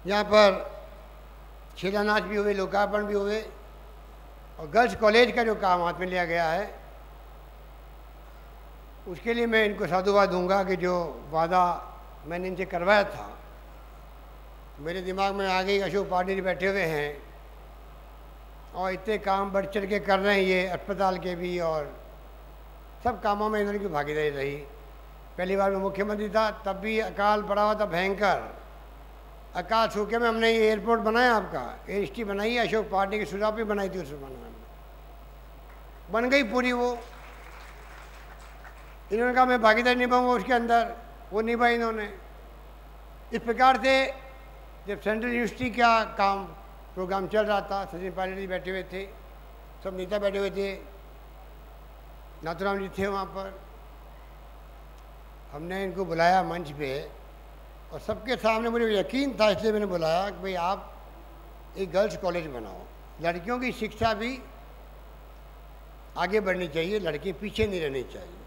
यहाँ पर शिलान्यास भी हुए, लोकार्पण भी हुए, और गर्ल्स कॉलेज का जो काम हाथ में लिया गया है उसके लिए मैं इनको साधुवाद दूंगा कि जो वादा मैंने इनसे करवाया था, मेरे दिमाग में आ गई। अशोक पाटिल बैठे हुए हैं और इतने काम बढ़ चढ़ के कर रहे हैं, ये अस्पताल के भी और सब कामों में इन्होंने की भागीदारी रही। पहली बार मैं मुख्यमंत्री था तब भी अकाल पड़ा हुआ था भयंकर। अकाल सूखे में हमने ये एयरपोर्ट बनाया, आपका एयर स्ट्रीम बनाई है, अशोक पाटिल की सुझाव भी बनाई थी उस जमाने में, बन गई पूरी वो। इन्होंने कहा मैं भागीदारी निभाऊंगा उसके अंदर, वो निभाई इन्होंने। इस प्रकार से जब सेंट्रल यूनिवर्सिटी का काम प्रोग्राम चल रहा था, सचिन पायलट जी बैठे हुए थे, सब नेता बैठे हुए थे, नाथुराम जी थे वहाँ पर, हमने इनको बुलाया मंच पे और सबके सामने मुझे यकीन था, इसलिए मैंने बुलाया कि भाई आप एक गर्ल्स कॉलेज बनाओ, लड़कियों की शिक्षा भी आगे बढ़नी चाहिए, लड़के पीछे नहीं रहनी चाहिए,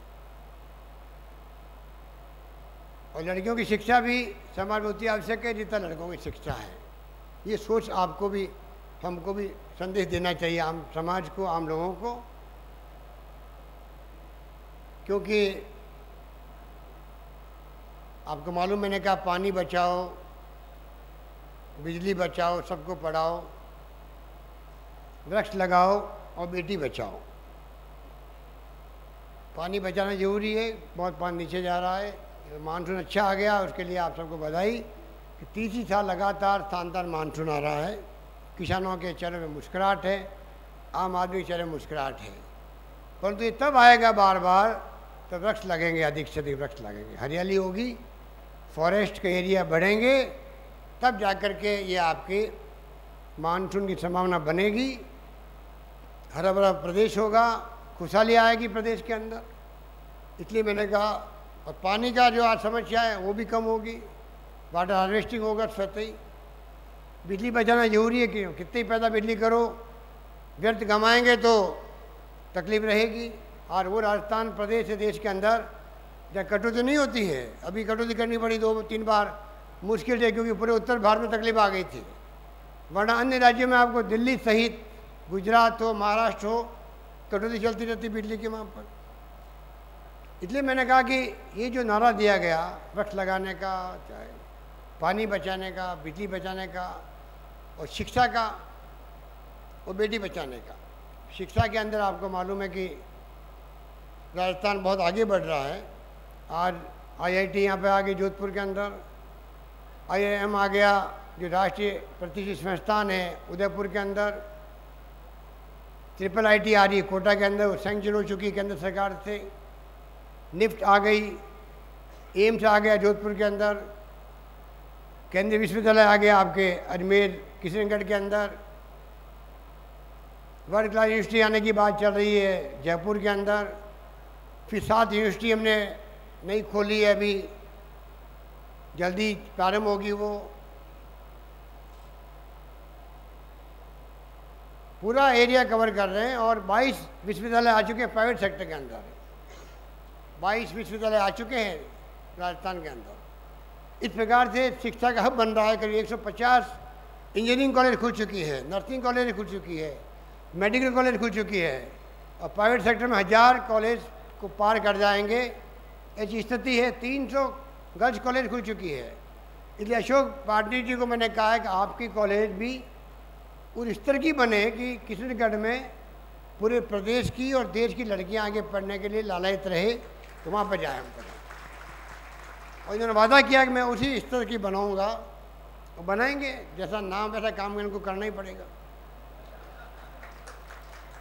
और लड़कियों की शिक्षा भी समाज में उतनी आवश्यक है जितना लड़कों की शिक्षा है। ये सोच आपको भी हमको भी संदेश देना चाहिए, आम समाज को, आम लोगों को, क्योंकि आपको मालूम, मैंने कहा पानी बचाओ, बिजली बचाओ, सबको पढ़ाओ, वृक्ष लगाओ और बेटी बचाओ। पानी बचाना जरूरी है, बहुत पानी नीचे जा रहा है। मानसून अच्छा आ गया, उसके लिए आप सबको बधाई कि तीसरी साल लगातार शानदार मानसून आ रहा है। किसानों के चेहरे में मुस्कुराहट है, आम आदमी के चेहरे में मुस्कुराहट है, परंतु ये तब आएगा बार बार तो वृक्ष लगेंगे, अधिक से अधिक वृक्ष लगेंगे, हरियाली होगी, फॉरेस्ट के एरिया बढ़ेंगे, तब जाकर के ये आपके मानसून की संभावना बनेगी, हरा भरा प्रदेश होगा, खुशहाली आएगी प्रदेश के अंदर। इसलिए मैंने कहा, और पानी का जो आज समस्या है वो भी कम होगी, वाटर हार्वेस्टिंग होगा सतही, बिजली बचाना जरूरी है, क्यों कितनी पैदा बिजली करो, व्यर्थ गंवाएंगे तो तकलीफ रहेगी। और वो राजस्थान प्रदेश है देश के अंदर जहाँ कटौती नहीं होती है, अभी कटौती करनी पड़ी 2-3 बार, मुश्किल है क्योंकि पूरे उत्तर भारत में तकलीफ आ गई थी, वरना अन्य राज्यों में आपको दिल्ली सहित गुजरात हो, महाराष्ट्र हो, कटौती चलती रहती बिजली के वहाँ पर। इसलिए मैंने कहा कि ये जो नारा दिया गया वृक्ष लगाने का, चाहे पानी बचाने का, बिजली बचाने का और शिक्षा का और बेटी बचाने का, शिक्षा के अंदर आपको मालूम है कि राजस्थान बहुत आगे बढ़ रहा है। आज आईआईटी यहाँ पे आ गई जोधपुर के अंदर, आईआईएम आ गया जो राष्ट्रीय प्रतिष्ठित संस्थान है उदयपुर के अंदर, ट्रिपल आईटी आ रही है कोटा के अंदर, वो सैंक्शन हो चुकी है केंद्र सरकार से, निफ्ट आ गई, एम्स आ गया जोधपुर के अंदर, केंद्रीय विश्वविद्यालय आ गया आपके अजमेर किशनगढ़ के अंदर, वर्ल्ड क्लास यूनिवर्सिटी आने की बात चल रही है जयपुर के अंदर, फिर 7 यूनिवर्सिटी हमने नई खोली है, अभी जल्दी प्रारंभ होगी वो। पूरा एरिया कवर कर रहे हैं और 22 विश्वविद्यालय आ चुके हैं प्राइवेट सेक्टर के अंदर, 22 विश्वविद्यालय आ चुके हैं राजस्थान के अंदर। इस प्रकार से शिक्षा का हब बन रहा है। करीब 150 इंजीनियरिंग कॉलेज खुल चुकी है, नर्सिंग कॉलेज खुल चुकी है, मेडिकल कॉलेज खुल चुकी है, और प्राइवेट सेक्टर में 1000 कॉलेज को पार कर जाएंगे, ऐसी स्थिति है। 300 गर्ल्स कॉलेज खुल चुकी है। इसलिए अशोक पाटिल जी को मैंने कहा है कि आपकी कॉलेज भी उस स्तर की बने कि किशनगढ़ में पूरे प्रदेश की और देश की लड़कियां आगे पढ़ने के लिए लालायित रहे, तो वहाँ पर जाए हम पढ़ें। और इन्होंने वादा किया कि मैं उसी स्तर की बनाऊंगा, और बनाएंगे, जैसा नाम वैसा काम इनको करना ही पड़ेगा।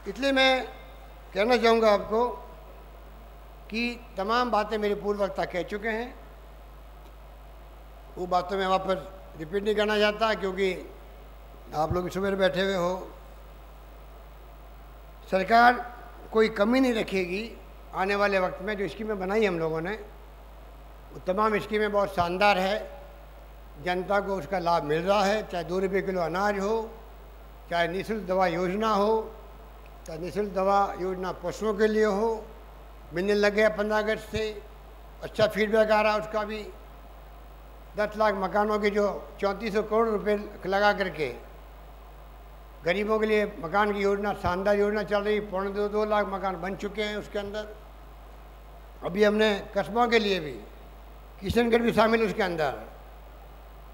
इसलिए मैं कहना चाहूँगा आपको कि तमाम बातें मेरे पूर्व वक्ता कह चुके हैं, वो बातों में वापस रिपीट नहीं करना चाहता, क्योंकि आप लोग सुबह बैठे हुए हो। सरकार कोई कमी नहीं रखेगी आने वाले वक्त में। जो स्कीमें बनाई हम लोगों ने, वो तमाम स्कीमें बहुत शानदार है, जनता को उसका लाभ मिल रहा है, चाहे 2 रुपये किलो अनाज हो, चाहे निःशुल्क दवा योजना हो, चाहे निःशुल्क दवा योजना पशुओं के लिए हो, मिलने लग गया 15 अगस्त से, अच्छा फीडबैक आ रहा है उसका भी। 10 लाख मकानों के जो 3400 करोड़ रुपए लगा करके गरीबों के लिए मकान की योजना, शानदार योजना चल रही। 2.25 लाख मकान बन चुके हैं उसके अंदर। अभी हमने कस्बों के लिए भी, किशनगढ़ भी शामिल उसके अंदर,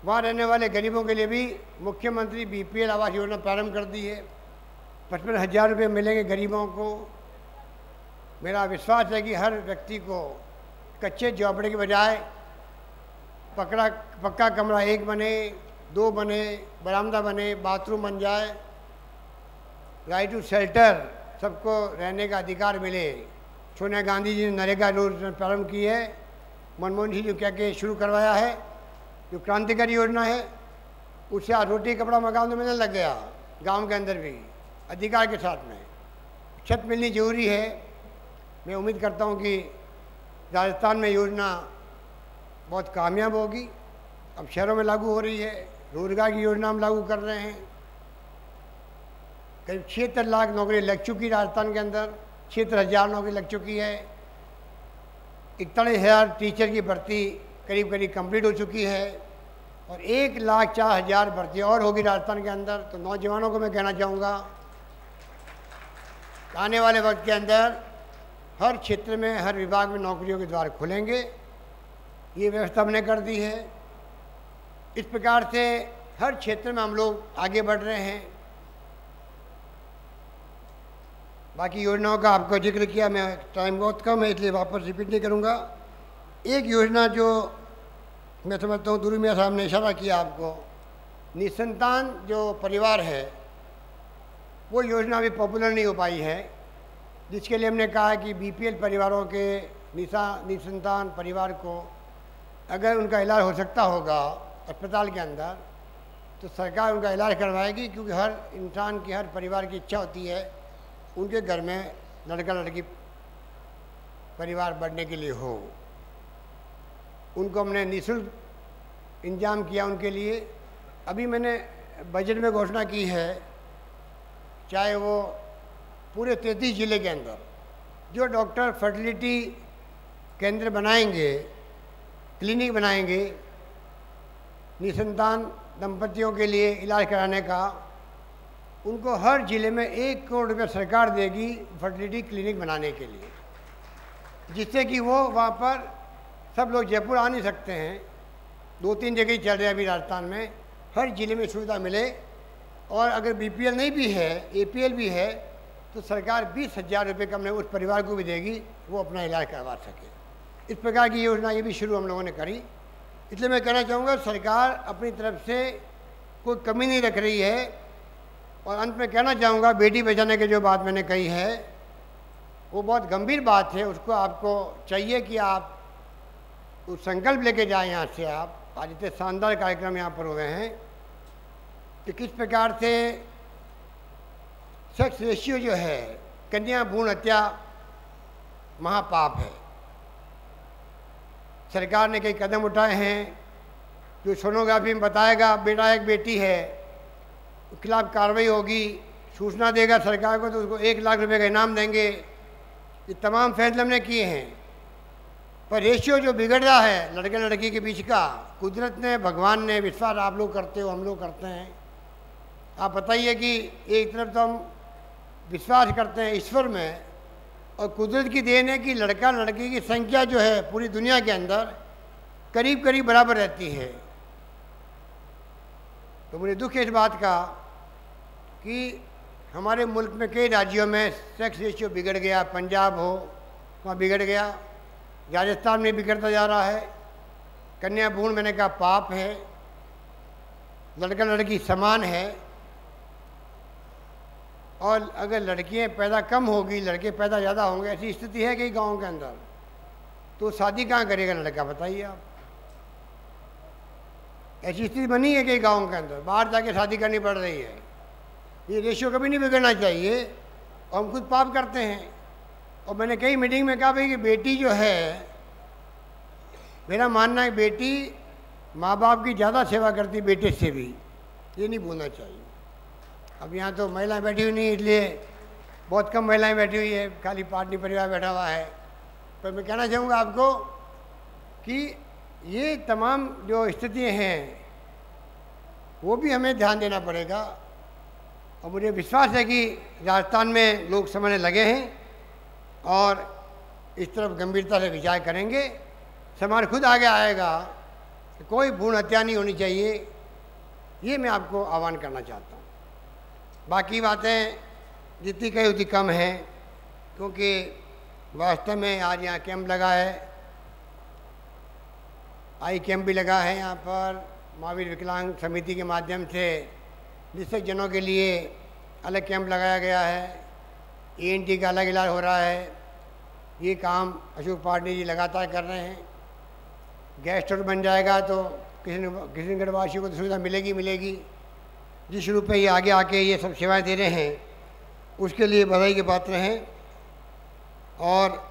वहाँ रहने वाले गरीबों के लिए भी मुख्यमंत्री BPL आवास योजना प्रारंभ कर दी है। 55,000 रुपये मिलेंगे गरीबों को। मेरा विश्वास है कि हर व्यक्ति को कच्चे झोंपड़े के बजाय पक्का कमरा 1 बने, 2 बने, बरामदा बने, बाथरूम बन जाए, राइट टू शेल्टर, सबको रहने का अधिकार मिले। सोनिया गांधी जी ने नरेगा योजना प्रारंभ की है, मनमोहन सिंह जी कह के शुरू करवाया है, जो क्रांतिकारी योजना है। उससे आज रोटी कपड़ा मकान तो मिलने लग गया गांव के अंदर भी अधिकार के साथ में। छत मिलनी जरूरी है। मैं उम्मीद करता हूं कि राजस्थान में योजना बहुत कामयाब होगी। अब शहरों में लागू हो रही है। रोजगार की योजना हम लागू कर रहे हैं। करीब 76 लाख नौकरी लग चुकी राजस्थान के अंदर, 76,000 नौकरी लग चुकी है। 41,000 टीचर की भर्ती करीब कंप्लीट हो चुकी है और 1,04,000 भर्ती और होगी राजस्थान के अंदर। तो नौजवानों को मैं कहना चाहूँगा, आने वाले वक्त के अंदर हर क्षेत्र में, हर विभाग में नौकरियों के द्वार खुलेंगे। ये व्यवस्था हमने कर दी है। इस प्रकार से हर क्षेत्र में हम लोग आगे बढ़ रहे हैं। बाकी योजनाओं का आपको जिक्र किया, मैं टाइम बहुत कम है इसलिए वापस रिपीट नहीं करूँगा। एक योजना जो मैं समझता हूँ, दुरू मियाँ साहब ने इशारा किया आपको, निसंतान जो परिवार है वो योजना अभी पॉपुलर नहीं हो पाई है, जिसके लिए हमने कहा है कि BPL परिवारों के निसंतान परिवार को अगर उनका इलाज हो सकता होगा अस्पताल के अंदर तो सरकार उनका इलाज करवाएगी, क्योंकि हर इंसान की, हर परिवार की इच्छा होती है उनके घर में लड़का लड़की परिवार बढ़ने के लिए हो। उनको हमने निःशुल्क इंतजाम किया उनके लिए। अभी मैंने बजट में घोषणा की है, चाहे वो पूरे 33 जिले के अंदर जो डॉक्टर फर्टिलिटी केंद्र बनाएंगे, क्लिनिक बनाएंगे निसंतान दंपतियों के लिए इलाज कराने का, उनको हर जिले में 1 करोड़ रुपये सरकार देगी फर्टिलिटी क्लिनिक बनाने के लिए, जिससे कि वो वहाँ पर, सब लोग जयपुर आ नहीं सकते हैं, 2-3 जगह ही चल रहे हैं अभी राजस्थान में, हर जिले में सुविधा मिले। और अगर BPL नहीं भी है, APL भी है, तो सरकार 20,000 रुपये का हमने उस परिवार को भी देगी, वो अपना इलाज करवा सके। इस प्रकार की योजना ये भी शुरू हम लोगों ने करी। इसलिए मैं कहना चाहूँगा, सरकार अपनी तरफ से कोई कमी नहीं रख रही है। और अंत में कहना चाहूँगा, बेटी बचाने की जो बात मैंने कही है वो बहुत गंभीर बात है। उसको आपको चाहिए कि आप उस संकल्प लेके जाएं यहाँ से। आप आज इतने शानदार कार्यक्रम यहाँ पर हुए हैं कि किस प्रकार से सेक्स रेशियो जो है, कन्या भ्रूण हत्या महापाप है। सरकार ने कई कदम उठाए हैं, जो सोनोग्राफी में बताएगा बेटा एक बेटी है, उसके खिलाफ कार्रवाई होगी, सूचना देगा सरकार को तो उसको 1 लाख रुपए का इनाम देंगे। ये तमाम फैसले हमने किए हैं। पर रेशियो जो बिगड़ रहा है लड़के लड़की के बीच का, कुदरत ने, भगवान ने, विश्वास आप लोग करते हो, हम लोग करते हैं। आप बताइए कि एक तरफ तो हम विश्वास करते हैं ईश्वर में, और कुदरत की देन है कि लड़का लड़की की संख्या जो है पूरी दुनिया के अंदर करीब करीब बराबर रहती है। तो मुझे दुख है इस बात का कि हमारे मुल्क में कई राज्यों में सेक्स रेशियो बिगड़ गया। पंजाब हो, वहाँ बिगड़ गया, राजस्थान में बिगड़ता जा रहा है। कन्या भ्रूण मैंने कहा पाप है, लड़का लड़की समान है। और अगर लड़कियां पैदा कम होगी, लड़के पैदा ज़्यादा होंगे, ऐसी स्थिति है कई गाँव के अंदर, तो शादी कहाँ करेगा लड़का, बताइए आप। ऐसी स्थिति बनी है कई गाँव के अंदर, बाहर जाके शादी करनी पड़ रही है। ये रेशियो कभी नहीं बिगड़ना चाहिए और हम खुद पाप करते हैं। और मैंने कई मीटिंग में कहा भाई कि बेटी जो है, मेरा मानना है बेटी माँ बाप की ज़्यादा सेवा करती बेटे से भी, ये नहीं भूलना चाहिए। अब यहाँ तो महिलाएं बैठी हुई नहीं, इसलिए बहुत कम महिलाएं बैठी हुई है, खाली पाटनी परिवार बैठा हुआ है। पर मैं कहना चाहूँगा आपको कि ये तमाम जो स्थितियाँ हैं वो भी हमें ध्यान देना पड़ेगा। और मुझे विश्वास है कि राजस्थान में लोग समझने लगे हैं और इस तरफ गंभीरता से विचार करेंगे। समाज खुद आगे आएगा कि कोई भ्रूण हत्या नहीं होनी चाहिए, ये मैं आपको आह्वान करना चाहता हूँ। बाकी बातें जितनी कही उतनी कम हैं, क्योंकि वास्तव में आज यहाँ कैंप लगा है, आई कैंप भी लगा है यहाँ पर महावीर विकलांग समिति के माध्यम से निःशक्त जनों के लिए अलग कैंप लगाया गया है, ENT का अलग इलाज हो रहा है। ये काम अशोक पाटनी जी लगातार कर रहे हैं। गैस स्टोर बन जाएगा तो किशनगढ़ वासियों को तो सुविधा मिलेगी। जिस रूप में ये आगे आके ये सब सेवाएं दे रहे हैं उसके लिए बधाई के पात्र हैं। और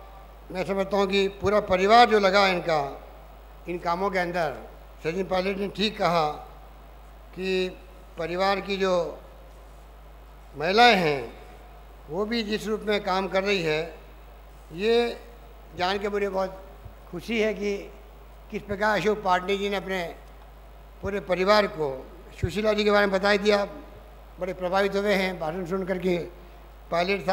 मैं समझता हूँ कि पूरा परिवार जो लगा इनका इन कामों के अंदर, सचिन पायलट ने ठीक कहा कि परिवार की जो महिलाएं हैं वो भी जिस रूप में काम कर रही है, ये जान के मुझे बहुत खुशी है कि किस प्रकार अशोक पाटनी जी ने अपने पूरे परिवार को सुशीला जी के बारे में बता दिया। बड़े प्रभावित हुए हैं भाषण सुन करके पायलट साहब।